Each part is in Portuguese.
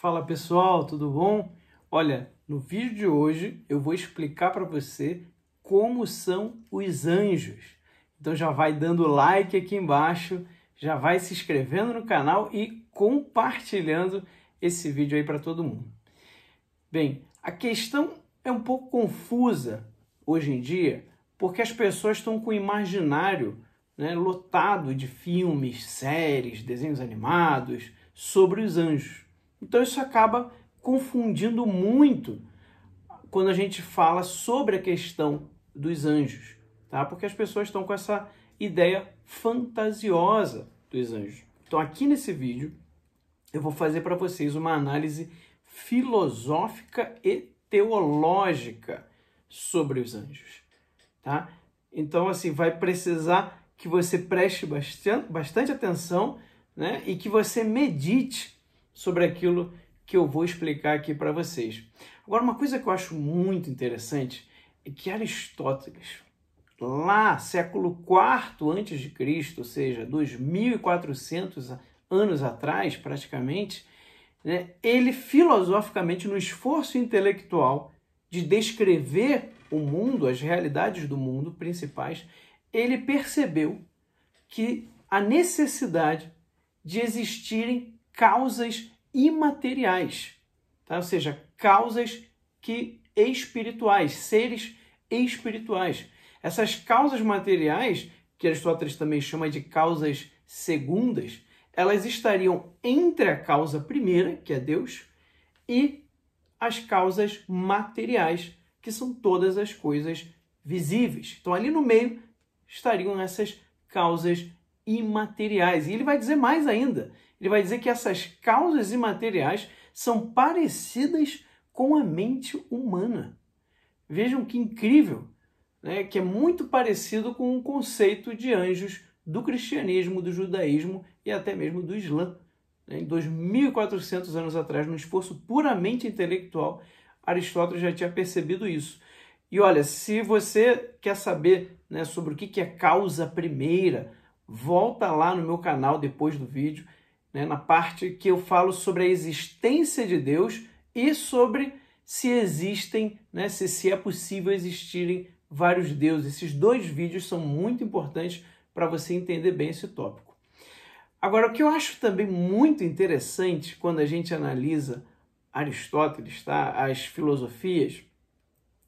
Fala pessoal, tudo bom? Olha, no vídeo de hoje eu vou explicar para você como são os anjos. Então já vai dando like aqui embaixo, já vai se inscrevendo no canal e compartilhando esse vídeo aí para todo mundo. Bem, a questão é um pouco confusa hoje em dia, porque as pessoas estão com o imaginário, lotado de filmes, séries, desenhos animados sobre os anjos. Então isso acaba confundindo muito quando a gente fala sobre a questão dos anjos, tá? Porque as pessoas estão com essa ideia fantasiosa dos anjos. Então aqui nesse vídeo eu vou fazer para vocês uma análise filosófica e teológica sobre os anjos, tá? Então assim, vai precisar que você preste bastante atenção, né? E que você medite sobre aquilo que eu vou explicar aqui para vocês. Agora, uma coisa que eu acho muito interessante é que Aristóteles, lá século IV a.C., ou seja, 2400 anos atrás, praticamente, ele filosoficamente, no esforço intelectual de descrever o mundo, as realidades do mundo principais, ele percebeu que a necessidade de existirem causas imateriais, tá? Ou seja, causas espirituais, seres espirituais. Essas causas materiais, que Aristóteles também chama de causas segundas, elas estariam entre a causa primeira, que é Deus, e as causas materiais, que são todas as coisas visíveis. Então, ali no meio estariam essas causas imateriais. E ele vai dizer mais ainda. Ele vai dizer que essas causas imateriais são parecidas com a mente humana. Vejam que incrível, né? Que é muito parecido com o conceito de anjos do cristianismo, do judaísmo e até mesmo do Islã. Em 2400 anos atrás, num esforço puramente intelectual, Aristóteles já tinha percebido isso. E olha, se você quer saber, sobre o que é causa primeira, volta lá no meu canal depois do vídeo, na parte que eu falo sobre a existência de Deus e sobre se existem, se é possível existirem vários deuses. Esses dois vídeos são muito importantes para você entender bem esse tópico. Agora, o que eu acho também muito interessante quando a gente analisa Aristóteles, tá? As filosofias,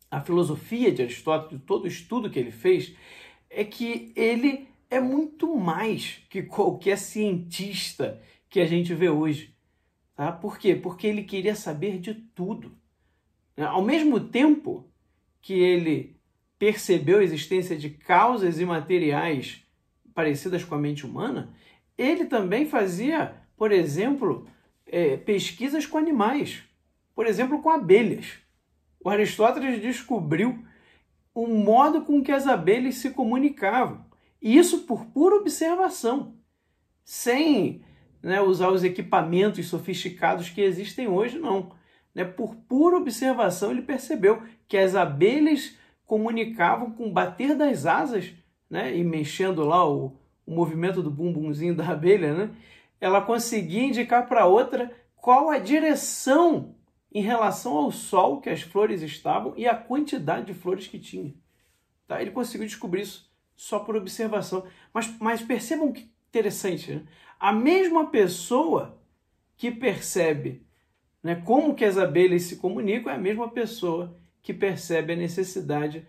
a filosofia de Aristóteles, todo o estudo que ele fez, é que ele é muito mais que qualquer cientista que a gente vê hoje. Tá? Por quê? Porque ele queria saber de tudo. Ao mesmo tempo que ele percebeu a existência de causas imateriais parecidas com a mente humana, ele também fazia, por exemplo, pesquisas com animais. Por exemplo, com abelhas. O Aristóteles descobriu o modo com que as abelhas se comunicavam. E isso por pura observação, sem usar os equipamentos sofisticados que existem hoje, não. Por pura observação, ele percebeu que as abelhas comunicavam com o bater das asas, e mexendo lá o movimento do bumbumzinho da abelha, ela conseguia indicar para outra qual a direção em relação ao sol que as flores estavam e a quantidade de flores que tinha. Tá? Ele conseguiu descobrir isso só por observação. Mas percebam que interessante, A mesma pessoa que percebe como que as abelhas se comunicam é a mesma pessoa que percebe a necessidade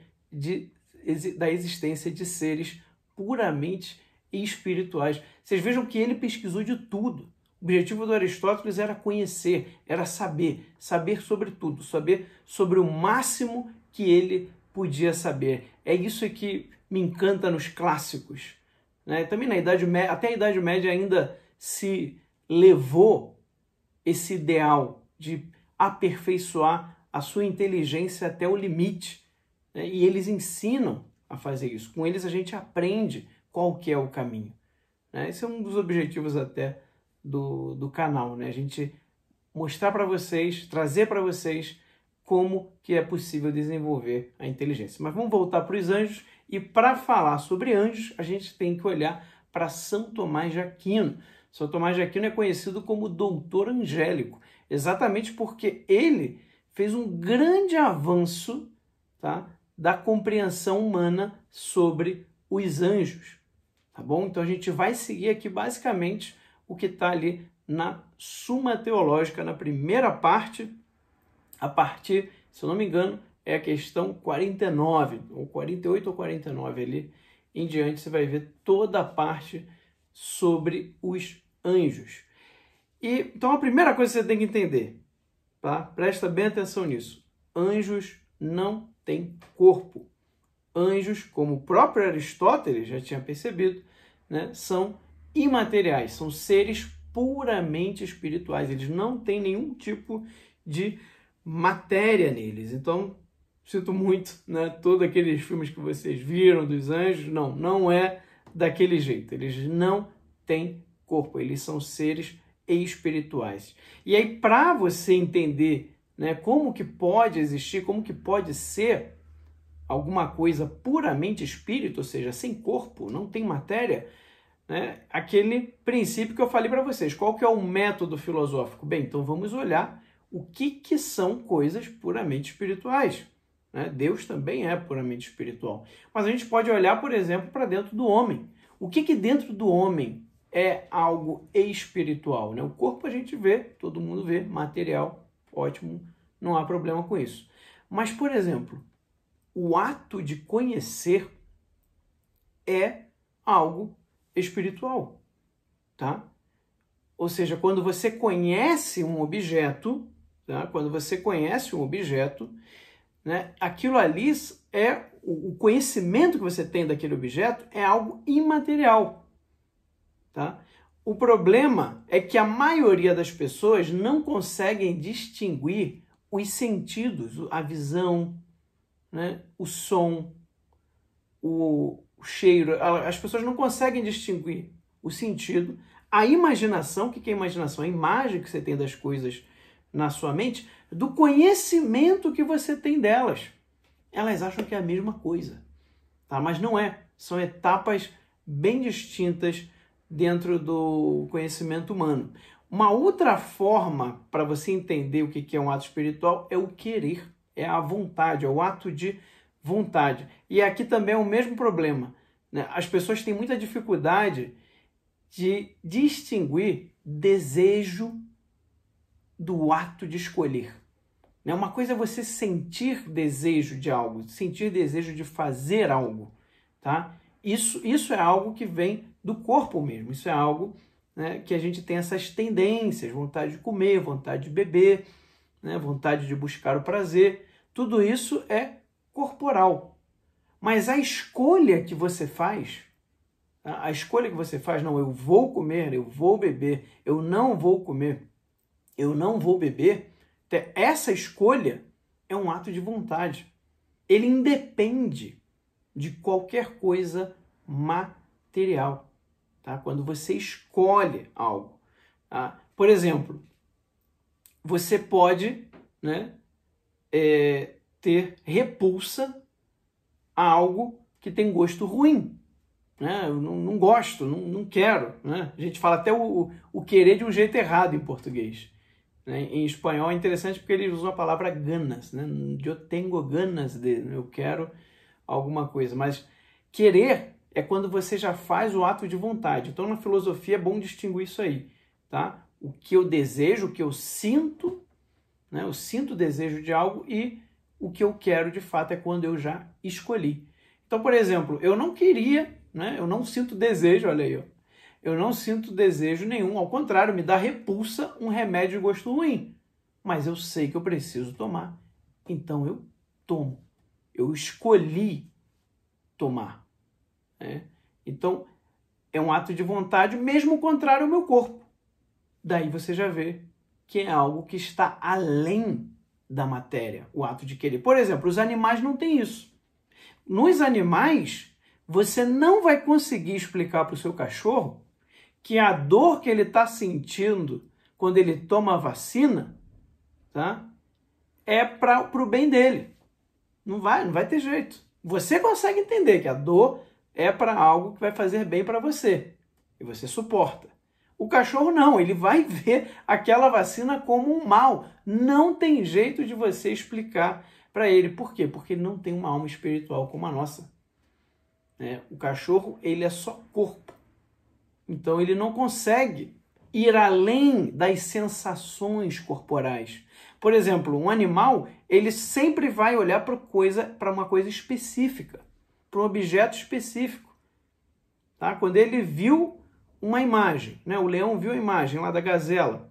da existência de seres puramente espirituais. Vocês vejam que ele pesquisou de tudo. O objetivo do Aristóteles era conhecer, era saber sobre tudo, saber sobre o máximo que ele podia saber. É isso que me encanta nos clássicos. Também na Idade Média, até a Idade Média ainda se levou esse ideal de aperfeiçoar a sua inteligência até o limite. E eles ensinam a fazer isso. Com eles a gente aprende qual que é o caminho. Esse é um dos objetivos até do canal. A gente mostrar para vocês, trazer para vocês como que é possível desenvolver a inteligência. Mas vamos voltar para os anjos. E para falar sobre anjos, a gente tem que olhar para São Tomás de Aquino. São Tomás de Aquino é conhecido como doutor angélico. exatamente porque ele fez um grande avanço, tá, da compreensão humana sobre os anjos, tá bom? Então a gente vai seguir aqui basicamente o que está ali na Suma Teológica, na primeira parte, a partir, se eu não me engano, é a questão 49, ou 48 ou 49 ali em diante, você vai ver toda a parte sobre os anjos. E, então a primeira coisa que você tem que entender, tá? Presta bem atenção nisso. Anjos não têm corpo. Anjos, como o próprio Aristóteles já tinha percebido, né, são imateriais, são seres puramente espirituais. Eles não têm nenhum tipo de matéria neles. Então, sinto muito, né, todos aqueles filmes que vocês viram dos anjos, não é daquele jeito. Eles não têm corpo, eles são seres espirituais. E aí, para você entender, né, como que pode existir, como que pode ser alguma coisa puramente espírito, ou seja, sem corpo, não tem matéria, né, aquele princípio que eu falei para vocês. Qual que é o método filosófico? Bem, então vamos olhar o que são coisas puramente espirituais. Né? Deus também é puramente espiritual. Mas a gente pode olhar, por exemplo, para dentro do homem. O que dentro do homem é algo espiritual? Né? O corpo a gente vê, todo mundo vê, material, ótimo, não há problema com isso. Mas, por exemplo, o ato de conhecer é algo espiritual, tá? Ou seja, quando você conhece um objeto, tá? Quando você conhece um objeto, né, aquilo ali é o conhecimento que você tem daquele objeto é algo imaterial, tá? O problema é que a maioria das pessoas não conseguem distinguir os sentidos, a visão, né, o som, o cheiro. As pessoas não conseguem distinguir o sentido, a imaginação. O que é imaginação? A imagem que você tem das coisas na sua mente, do conhecimento que você tem delas. Elas acham que é a mesma coisa, tá? Mas não é. São etapas bem distintas dentro do conhecimento humano. Uma outra forma para você entender o que é um ato espiritual é o querer, é a vontade, é o ato de vontade. E aqui também é o mesmo problema, né? As pessoas têm muita dificuldade de distinguir desejo do ato de escolher. Uma coisa é você sentir desejo de algo, sentir desejo de fazer algo, tá? Isso é algo que vem do corpo mesmo, isso é algo, né, que a gente tem essas tendências, vontade de comer, vontade de beber, né, vontade de buscar o prazer, tudo isso é corporal. Mas a escolha que você faz, a escolha que você faz, não, eu vou comer, eu vou beber, eu não vou comer, eu não vou beber, essa escolha é um ato de vontade. Ele independe de qualquer coisa material, tá? Quando você escolhe algo, tá? Por exemplo, você pode, né, ter repulsa a algo que tem gosto ruim, né? Eu não gosto, não quero, né? A gente fala até o querer de um jeito errado em português. Em espanhol é interessante porque eles usam a palavra ganas, né? Eu tenho ganas de, eu quero alguma coisa. Mas querer é quando você já faz o ato de vontade. Então, na filosofia é bom distinguir isso aí, tá? O que eu desejo, o que eu sinto, né? Eu sinto desejo de algo, e o que eu quero de fato é quando eu já escolhi. Então, por exemplo, eu não queria, né? Eu não sinto desejo, olha aí, ó. Eu não sinto desejo nenhum, ao contrário, me dá repulsa um remédio de gosto ruim. Mas eu sei que eu preciso tomar, então eu tomo. Eu escolhi tomar, né? Então, é um ato de vontade, mesmo contrário ao meu corpo. Daí você já vê que é algo que está além da matéria, o ato de querer. Por exemplo, os animais não têm isso. Nos animais, você não vai conseguir explicar para o seu cachorro que a dor que ele está sentindo quando ele toma a vacina, tá, é para o bem dele. Não vai ter jeito. Você consegue entender que a dor é para algo que vai fazer bem para você, e você suporta. O cachorro não, ele vai ver aquela vacina como um mal. Não tem jeito de você explicar para ele. Por quê? Porque ele não tem uma alma espiritual como a nossa. O cachorro, ele é só corpo. Então ele não consegue ir além das sensações corporais. Por exemplo, um animal, ele sempre vai olhar para uma coisa específica, para um objeto específico. Tá? Quando ele viu uma imagem, né? O leão viu a imagem lá da gazela,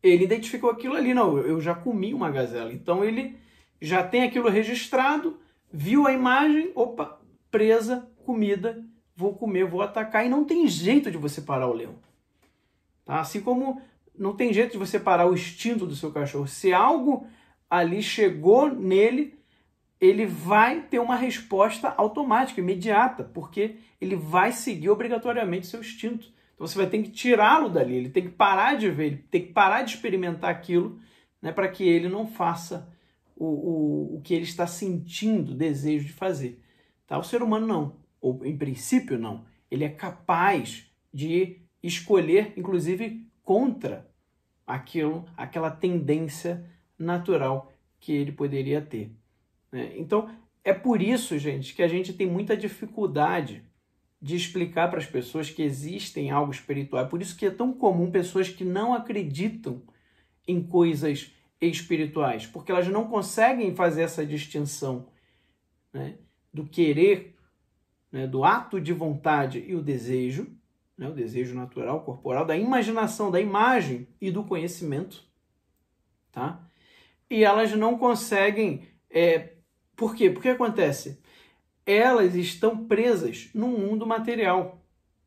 ele identificou aquilo ali. Não, eu já comi uma gazela. Então ele já tem aquilo registrado, viu a imagem, opa, presa, comida, vou comer, vou atacar. E não tem jeito de você parar o leão. Tá? Assim como não tem jeito de você parar o instinto do seu cachorro. Se algo ali chegou nele, ele vai ter uma resposta automática, imediata, porque ele vai seguir obrigatoriamente seu instinto. Então você vai ter que tirá-lo dali, ele tem que parar de ver, ele tem que parar de experimentar aquilo, né, para que ele não faça o que ele está sentindo, desejo de fazer. Tá? O ser humano não, ou em princípio não. Ele é capaz de escolher, inclusive, contra aquela tendência natural que ele poderia ter. Então, é por isso, gente, que a gente tem muita dificuldade de explicar para as pessoas que existem algo espiritual. É por isso que é tão comum pessoas que não acreditam em coisas espirituais, porque elas não conseguem fazer essa distinção, né, do querer, né, do ato de vontade e o desejo natural, corporal, da imaginação, da imagem e do conhecimento. Tá? E elas não conseguem... Por quê? Porque acontece? Elas estão presas no mundo material.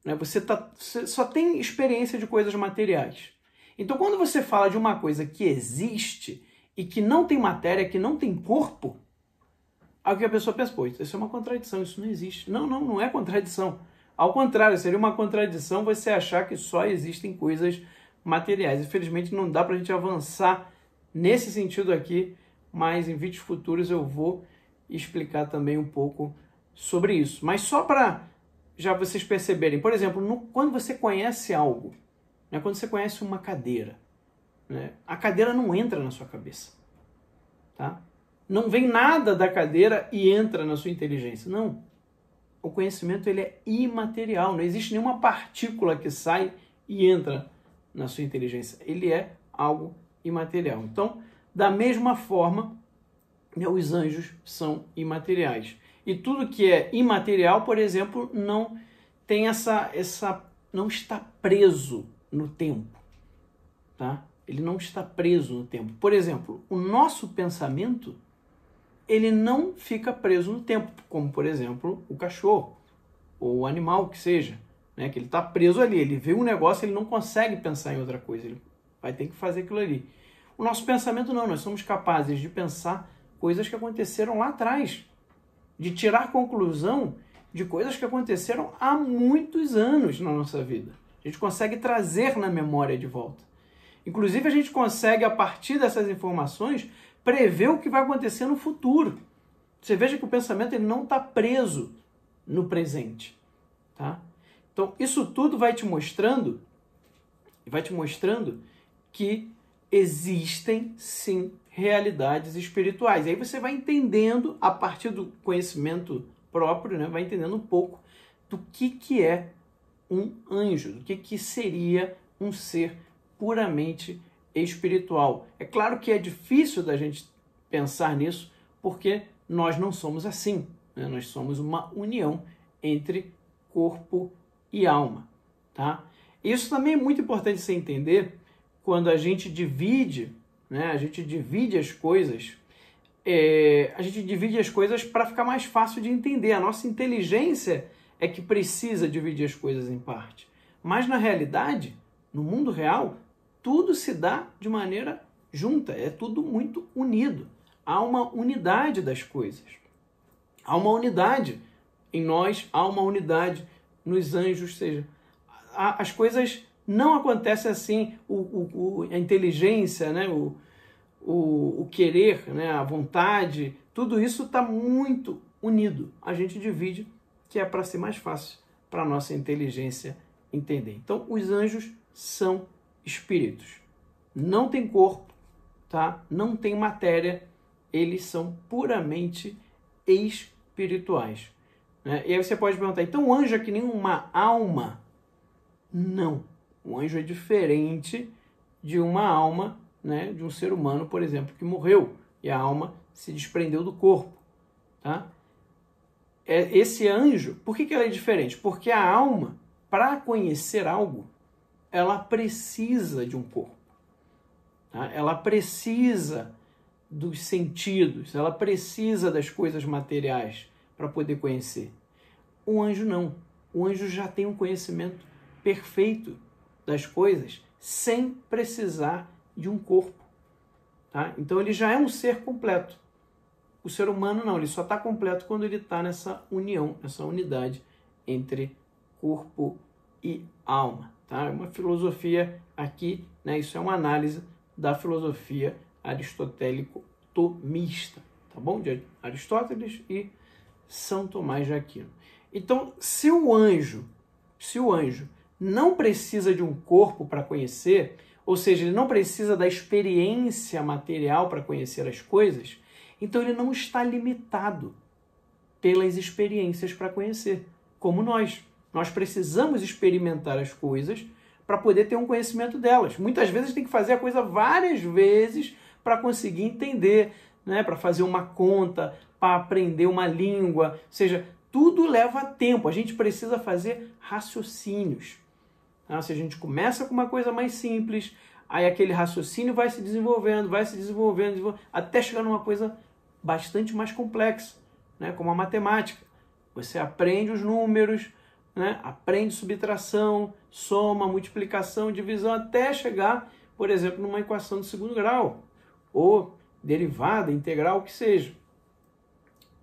Né? Você só tem experiência de coisas materiais. Então, quando você fala de uma coisa que existe e que não tem matéria, que não tem corpo, aí que a pessoa pensa, pô, isso é uma contradição, isso não existe. Não é contradição. Ao contrário, seria uma contradição você achar que só existem coisas materiais. Infelizmente, não dá para a gente avançar nesse sentido aqui, mas em vídeos futuros eu vou explicar também um pouco sobre isso. Mas só para já vocês perceberem, por exemplo, quando você conhece algo, né, quando você conhece uma cadeira, né, a cadeira não entra na sua cabeça. Tá? Não vem nada da cadeira e entra na sua inteligência. Não. O conhecimento ele é imaterial. Não existe nenhuma partícula que sai e entra na sua inteligência. Ele é algo imaterial. Então, da mesma forma, os anjos são imateriais. E tudo que é imaterial, por exemplo, não tem não está preso no tempo. Tá? Ele não está preso no tempo. Por exemplo, o nosso pensamento, ele não fica preso no tempo, como, por exemplo, o cachorro ou o animal que seja, né? Que ele está preso ali, ele vê um negócio, ele não consegue pensar em outra coisa, ele vai ter que fazer aquilo ali. O nosso pensamento não, nós somos capazes de pensar coisas que aconteceram lá atrás, de tirar conclusão de coisas que aconteceram há muitos anos na nossa vida. A gente consegue trazer na memória de volta. Inclusive, a gente consegue, a partir dessas informações, prever o que vai acontecer no futuro. Você veja que o pensamento ele não está preso no presente. Tá? Então, isso tudo vai te mostrando que existem, sim, realidades espirituais. Aí você vai entendendo, a partir do conhecimento próprio, né, vai entendendo um pouco do que é um anjo, do que seria um ser puramente espiritual. É claro que é difícil da gente pensar nisso, porque nós não somos assim, né? Nós somos uma união entre corpo e alma. Tá? Isso também é muito importante você entender quando a gente divide, né? A gente divide as coisas, para ficar mais fácil de entender. A nossa inteligência é que precisa dividir as coisas em parte. Mas na realidade, no mundo real, tudo se dá de maneira junta, é tudo muito unido. Há uma unidade das coisas. Há uma unidade em nós, há uma unidade nos anjos, ou seja, as coisas não acontecem assim, a inteligência, né, o querer, né, a vontade, tudo isso está muito unido. A gente divide, que é para ser mais fácil para a nossa inteligência entender. Então, os anjos são espíritos. Não tem corpo, tá? Não tem matéria, eles são puramente espirituais. Né? E aí você pode perguntar, então o anjo é que nem uma alma? Não. O anjo é diferente de uma alma, né, de um ser humano, por exemplo, que morreu e a alma se desprendeu do corpo. Tá? Esse anjo, por que ela é diferente? Porque a alma, para conhecer algo, ela precisa de um corpo. Tá? Ela precisa dos sentidos, ela precisa das coisas materiais para poder conhecer. O anjo não. O anjo já tem um conhecimento perfeito das coisas sem precisar de um corpo. Tá? Então ele já é um ser completo. O ser humano não, ele só está completo quando ele está nessa união, nessa unidade entre corpo e alma. Tá? Uma filosofia aqui, né? Isso é uma análise da filosofia aristotélico-tomista, tá bom? De Aristóteles e São Tomás de Aquino. Então, se o anjo não precisa de um corpo para conhecer, ou seja, ele não precisa da experiência material para conhecer as coisas, então ele não está limitado pelas experiências para conhecer, como nós. Nós precisamos experimentar as coisas para poder ter um conhecimento delas. Muitas vezes tem que fazer a coisa várias vezes para conseguir entender, né? Para fazer uma conta, para aprender uma língua, ou seja, tudo leva tempo. A gente precisa fazer raciocínios. Tá? Se a gente começa com uma coisa mais simples, aí aquele raciocínio vai se desenvolvendo, até chegar numa coisa bastante mais complexa, né? Como a matemática. Você aprende os números, né? Aprende subtração, soma, multiplicação, divisão, até chegar, por exemplo, numa equação de segundo grau, ou derivada, integral, o que seja.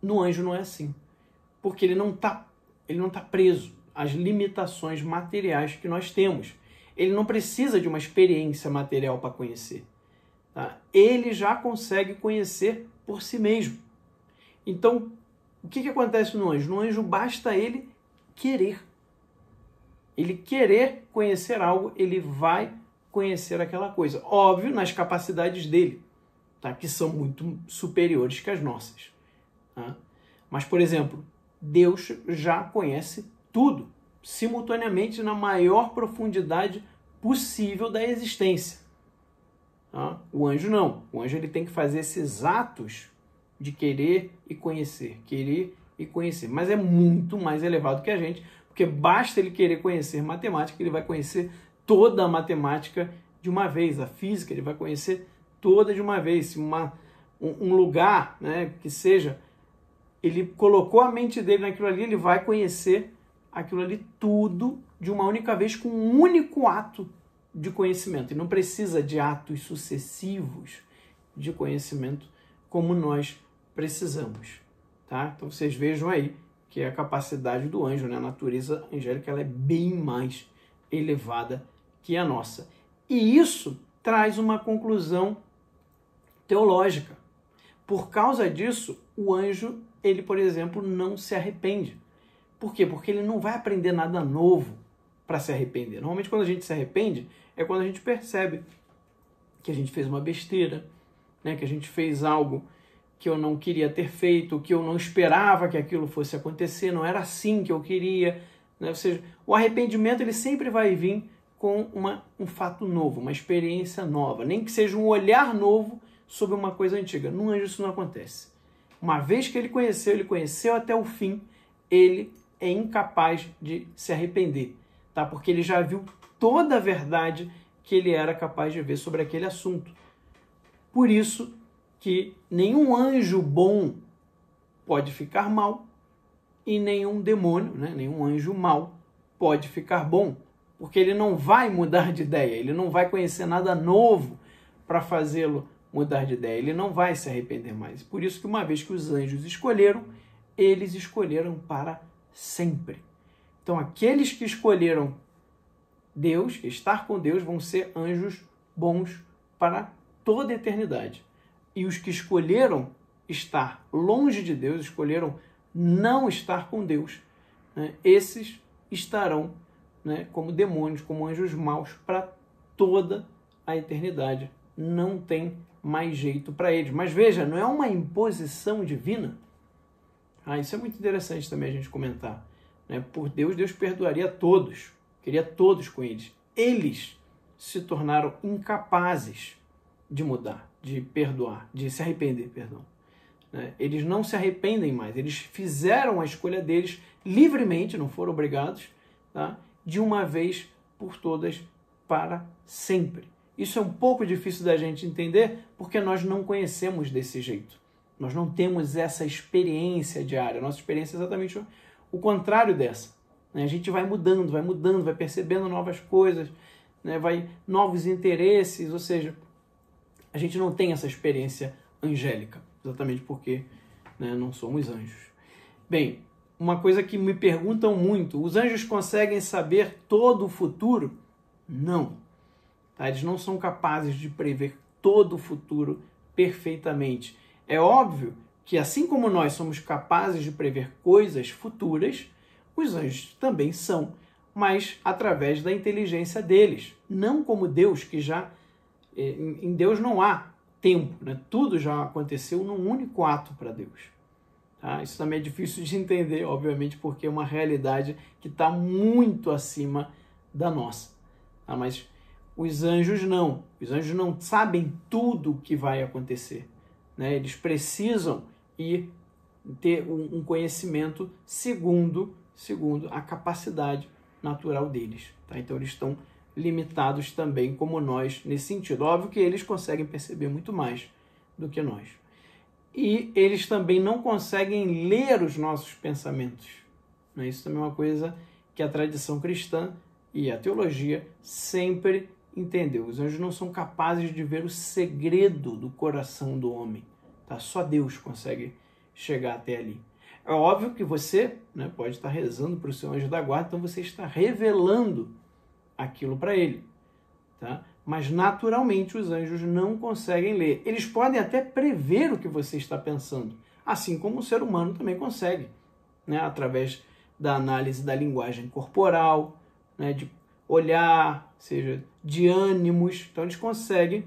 No anjo não é assim, porque ele não está preso às limitações materiais que nós temos. Ele não precisa de uma experiência material para conhecer. Tá? Ele já consegue conhecer por si mesmo. Então, o que acontece no anjo? No anjo basta ele querer. Ele querer conhecer algo, ele vai conhecer aquela coisa. Óbvio, nas capacidades dele, tá? Que são muito superiores que as nossas. Tá? Mas, por exemplo, Deus já conhece tudo, simultaneamente na maior profundidade possível da existência. Tá? O anjo não. O anjo ele tem que fazer esses atos de querer e conhecer, mas é muito mais elevado que a gente, porque basta ele querer conhecer matemática, ele vai conhecer toda a matemática de uma vez, a física ele vai conhecer toda de uma vez. Se um lugar, né, que seja, ele colocou a mente dele naquilo ali, ele vai conhecer aquilo ali tudo de uma única vez, com um único ato de conhecimento. E não precisa de atos sucessivos de conhecimento como nós precisamos. Tá? Então vocês vejam aí que a capacidade do anjo, né? A natureza angélica, ela é bem mais elevada que a nossa. E isso traz uma conclusão teológica. Por causa disso, o anjo, ele, por exemplo, não se arrepende. Por quê? Porque ele não vai aprender nada novo para se arrepender. Normalmente, quando a gente se arrepende, é quando a gente percebe que a gente fez uma besteira, né? Que a gente fez algo que eu não queria ter feito, que eu não esperava que aquilo fosse acontecer, não era assim que eu queria. Né? Ou seja, o arrependimento ele sempre vai vir com um fato novo, uma experiência nova, nem que seja um olhar novo sobre uma coisa antiga. No anjo isso não acontece. Uma vez que ele conheceu até o fim, ele é incapaz de se arrepender, tá? Porque ele já viu toda a verdade que ele era capaz de ver sobre aquele assunto. Por isso que nenhum anjo bom pode ficar mal e nenhum demônio, né? Nenhum anjo mau pode ficar bom, porque ele não vai mudar de ideia, ele não vai conhecer nada novo para fazê-lo mudar de ideia, ele não vai se arrepender mais. Por isso que uma vez que os anjos escolheram, eles escolheram para sempre. Então aqueles que escolheram Deus, estar com Deus, vão ser anjos bons para toda a eternidade. E os que escolheram estar longe de Deus, escolheram não estar com Deus, né, esses estarão, né, como demônios, como anjos maus, para toda a eternidade. Não tem mais jeito para eles. Mas veja, não é uma imposição divina. Isso é muito interessante também a gente comentar. Né? Por Deus, Deus perdoaria todos, queria todos com eles. Eles se tornaram incapazes de mudar, de perdoar, de se arrepender, perdão. Né? Eles não se arrependem mais, eles fizeram a escolha deles livremente, não foram obrigados, tá? De uma vez por todas, para sempre. Isso é um pouco difícil da gente entender, porque nós não conhecemos desse jeito. Nós não temos essa experiência diária. Nossa experiência é exatamente o contrário dessa. A gente vai mudando, vai percebendo novas coisas, né? Novos interesses, ou seja, a gente não tem essa experiência angélica, exatamente porque, né, não somos anjos. Bem, uma coisa que me perguntam muito, os anjos conseguem saber todo o futuro? Não. Tá? Eles não são capazes de prever todo o futuro perfeitamente. É óbvio que, assim como nós somos capazes de prever coisas futuras, os anjos também são, mas através da inteligência deles. Não como Deus, que já... Em Deus não há tempo, né? Tudo já aconteceu num único ato para Deus. Tá? Isso também é difícil de entender, obviamente, porque é uma realidade que está muito acima da nossa. Tá? Mas os anjos não. Os anjos não sabem tudo o que vai acontecer. Né? Eles precisam ter um conhecimento segundo a capacidade natural deles. Tá? Então eles estão limitados também como nós nesse sentido. Óbvio que eles conseguem perceber muito mais do que nós. E eles também não conseguem ler os nossos pensamentos. Né? Isso também é uma coisa que a tradição cristã e a teologia sempre entendeu. Os anjos não são capazes de ver o segredo do coração do homem. Tá? Só Deus consegue chegar até ali. É óbvio que você, né, pode estar rezando para o seu anjo da guarda, então você está revelando aquilo para ele. Tá? Mas naturalmente os anjos não conseguem ler. Eles podem até prever o que você está pensando, assim como o ser humano também consegue, né, através da análise da linguagem corporal, né, de olhar, seja de ânimos. Então eles conseguem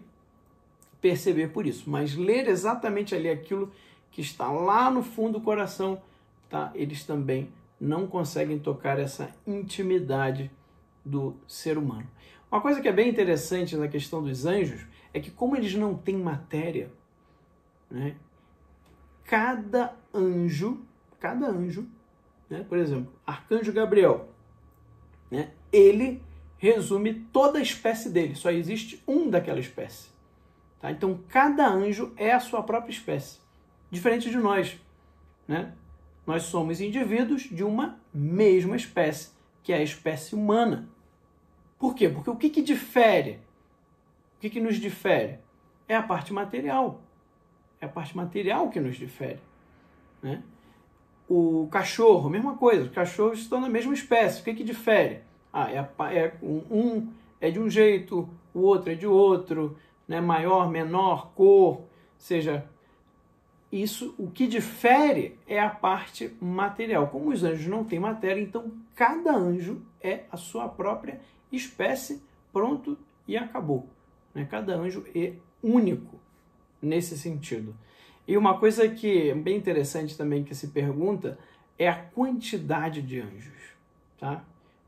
perceber por isso, mas ler exatamente ali aquilo que está lá no fundo do coração, tá? Eles também não conseguem tocar essa intimidade do ser humano. Uma coisa que é bem interessante na questão dos anjos é que, como eles não têm matéria, né, cada anjo, né, por exemplo, Arcanjo Gabriel, né, ele resume toda a espécie dele, só existe um daquela espécie. Tá? Então, cada anjo é a sua própria espécie, diferente de nós. Né? Nós somos indivíduos de uma mesma espécie, que é a espécie humana. Por quê? Porque o que difere? O que nos difere? É a parte material. É a parte material que nos difere. Né? O cachorro, mesma coisa. Os cachorros estão na mesma espécie. O que difere? Um é de um jeito, o outro é de outro, né? Maior, menor, cor. Ou seja, isso, o que difere é a parte material. Como os anjos não têm matéria, então cada anjo é a sua própria espécie, pronto e acabou. Né? Cada anjo é único nesse sentido. E uma coisa que é bem interessante também que se pergunta é a quantidade de anjos. Tá?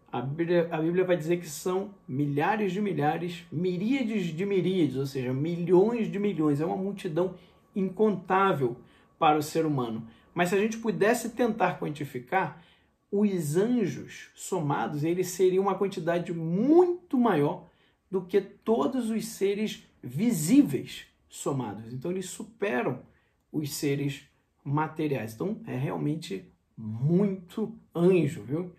A Bíblia vai dizer que são milhares de milhares, miríades de miríades, ou seja, milhões de milhões. É uma multidão incontável para o ser humano. Mas se a gente pudesse tentar quantificar, os anjos somados, eles seriam uma quantidade muito maior do que todos os seres visíveis somados. Então, eles superam os seres materiais. Então, é realmente muito anjo, viu?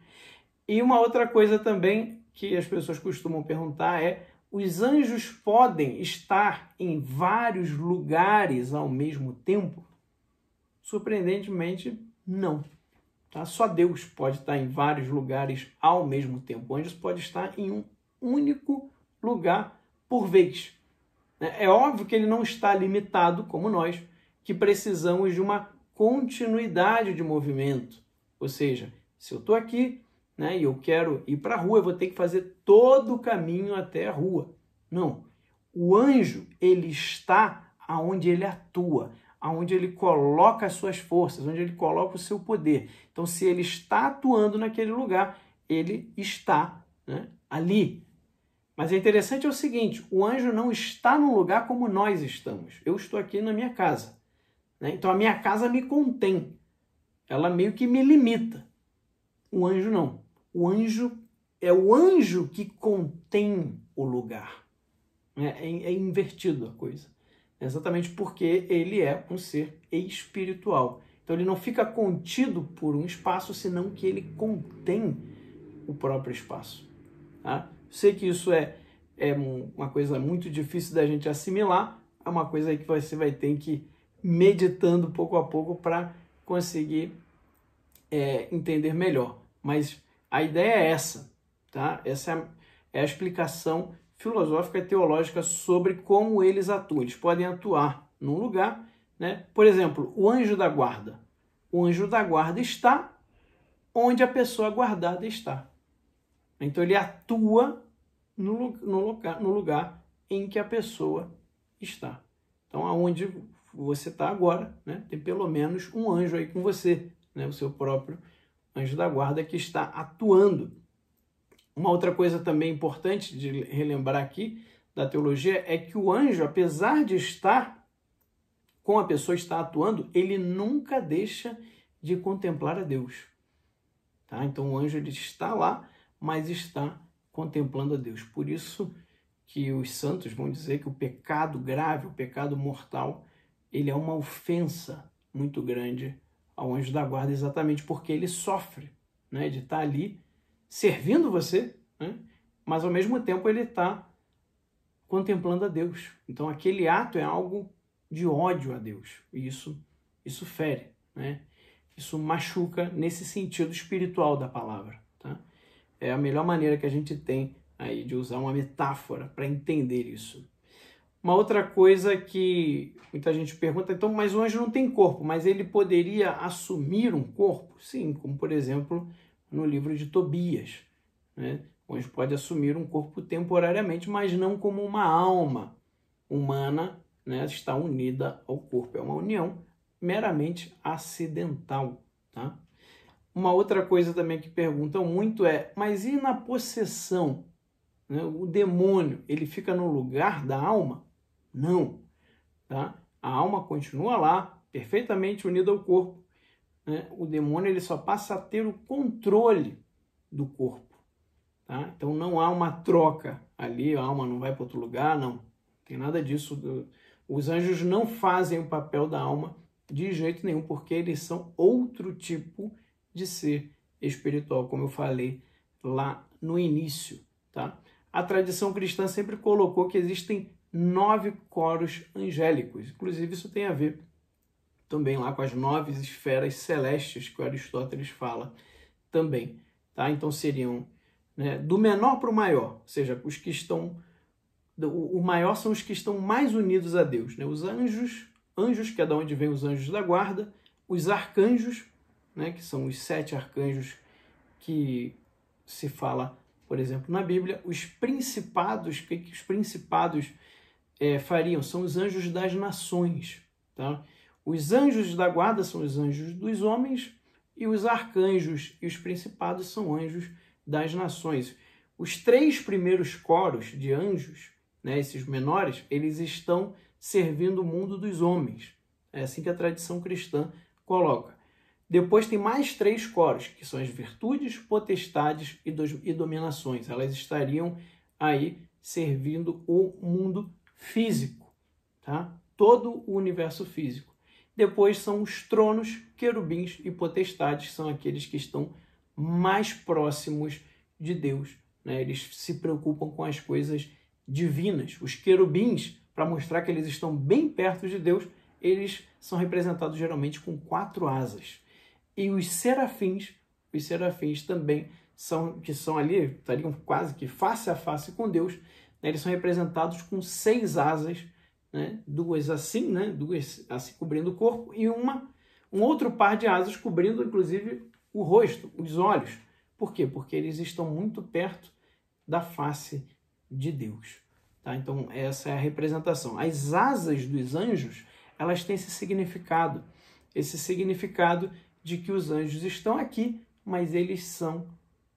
E uma outra coisa também que as pessoas costumam perguntar é: os anjos podem estar em vários lugares ao mesmo tempo? Surpreendentemente, não. Tá? Só Deus pode estar em vários lugares ao mesmo tempo. O anjo pode estar em um único lugar por vez. É óbvio que ele não está limitado, como nós, que precisamos de uma continuidade de movimento. Ou seja, se eu estou aqui, né, e eu quero ir para a rua, eu vou ter que fazer todo o caminho até a rua. Não. O anjo, ele está aonde ele atua, aonde ele coloca as suas forças, onde ele coloca o seu poder. Então, se ele está atuando naquele lugar, ele está, né, ali. Mas é interessante o seguinte, o anjo não está num lugar como nós estamos. Eu estou aqui na minha casa, né? Então, a minha casa me contém. Ela meio que me limita. O anjo não. O anjo é o anjo que contém o lugar. É invertido a coisa. Exatamente porque ele é um ser espiritual. Então ele não fica contido por um espaço, senão que ele contém o próprio espaço. Tá? Sei que isso é uma coisa muito difícil da gente assimilar, é uma coisa aí que você vai ter que ir meditando pouco a pouco para conseguir entender melhor. Mas a ideia é essa, tá? Essa é a explicação filosófica e teológica sobre como eles atuam. Eles podem atuar num lugar, né? Por exemplo, o anjo da guarda. O anjo da guarda está onde a pessoa guardada está. Então ele atua no lugar em que a pessoa está. Então, aonde você está agora, né? Tem pelo menos um anjo aí com você, né? O seu próprio anjo da guarda que está atuando. Uma outra coisa também importante de relembrar aqui da teologia é que o anjo, apesar de estar com a pessoa, está atuando, ele nunca deixa de contemplar a Deus. Tá? Então o anjo ele está lá, mas está contemplando a Deus. Por isso que os santos vão dizer que o pecado grave, o pecado mortal, ele é uma ofensa muito grande ao anjo da guarda, exatamente porque ele sofre, né, de estar ali servindo você, né, mas ao mesmo tempo ele está contemplando a Deus. Então aquele ato é algo de ódio a Deus. E isso fere, né? Isso machuca nesse sentido espiritual da palavra. Tá? É a melhor maneira que a gente tem aí de usar uma metáfora para entender isso. Uma outra coisa que muita gente pergunta, então, mas o anjo não tem corpo, mas ele poderia assumir um corpo? Sim, como por exemplo no livro de Tobias, né? O anjo pode assumir um corpo temporariamente, mas não como uma alma humana, né, está unida ao corpo. É uma união meramente acidental. Tá? Uma outra coisa também que perguntam muito é, mas e na possessão? Né? O demônio, ele fica no lugar da alma? Não. Tá? A alma continua lá, perfeitamente unida ao corpo. Né? O demônio ele só passa a ter o controle do corpo. Tá? Então não há uma troca ali, a alma não vai para outro lugar, não. Tem nada disso. Os anjos não fazem o papel da alma de jeito nenhum, porque eles são outro tipo de ser espiritual, como eu falei lá no início. Tá? A tradição cristã sempre colocou que existem 9 coros angélicos. Inclusive isso tem a ver também lá com as 9 esferas celestes que o Aristóteles fala também. Tá? Então seriam, né, do menor para o maior, ou seja, os que estão... O maior são os que estão mais unidos a Deus. Né? Os anjos, que é de onde vem os anjos da guarda, os arcanjos, né, que são os 7 arcanjos que se fala, por exemplo, na Bíblia, os principados, o que os principados fariam? São os anjos das nações. Tá? Os anjos da guarda são os anjos dos homens e os arcanjos e os principados são anjos das nações. Os 3 primeiros coros de anjos, né, esses menores, eles estão servindo o mundo dos homens. É assim que a tradição cristã coloca. Depois tem mais 3 coros, que são as virtudes, potestades e dominações. Elas estariam aí servindo o mundo físico, tá? Todo o universo físico. Depois são os tronos, querubins e potestades, são aqueles que estão mais próximos de Deus. Né? Eles se preocupam com as coisas divinas. Os querubins, para mostrar que eles estão bem perto de Deus, eles são representados geralmente com 4 asas. E os serafins também são ali, estariam quase que face a face com Deus, né? Eles são representados com 6 asas, né? 2 assim, né? 2 assim cobrindo o corpo, e um outro par de asas cobrindo, inclusive, o rosto, os olhos. Por quê? Porque eles estão muito perto da face de Deus. Tá? Então, essa é a representação. As asas dos anjos, elas têm esse significado de que os anjos estão aqui, mas eles são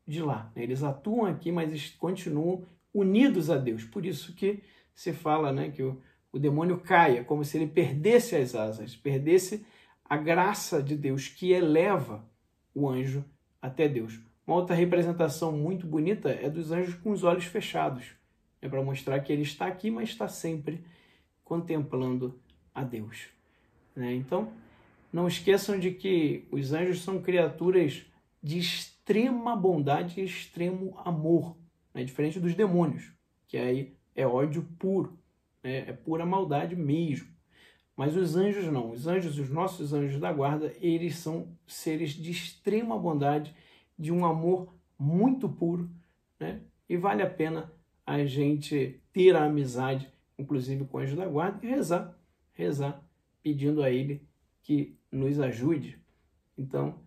de lá. Eles atuam aqui, mas continuam unidos a Deus. Por isso que se fala, né, que o demônio caia, como se ele perdesse as asas, perdesse a graça de Deus que eleva o anjo até Deus. Uma outra representação muito bonita é dos anjos com os olhos fechados. É para mostrar que ele está aqui, mas está sempre contemplando a Deus. Né? Então, não esqueçam de que os anjos são criaturas de extrema bondade e extremo amor, né? Diferente dos demônios, que aí é ódio puro, né? É pura maldade mesmo. Mas os anjos não. Os anjos, os nossos anjos da guarda, eles são seres de extrema bondade, de um amor muito puro, né? E vale a pena a gente ter a amizade, inclusive com o anjo da guarda, e rezar, pedindo a ele que nos ajude. Então,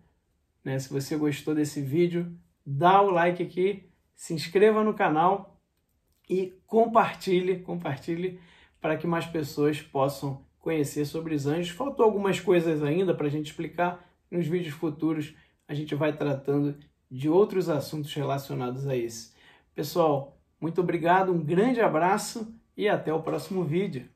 né, se você gostou desse vídeo, dá o like aqui, se inscreva no canal e compartilhe para que mais pessoas possam conhecer sobre os anjos. Faltou algumas coisas ainda para a gente explicar. Nos vídeos futuros a gente vai tratando de outros assuntos relacionados a esse. Pessoal, muito obrigado, um grande abraço e até o próximo vídeo.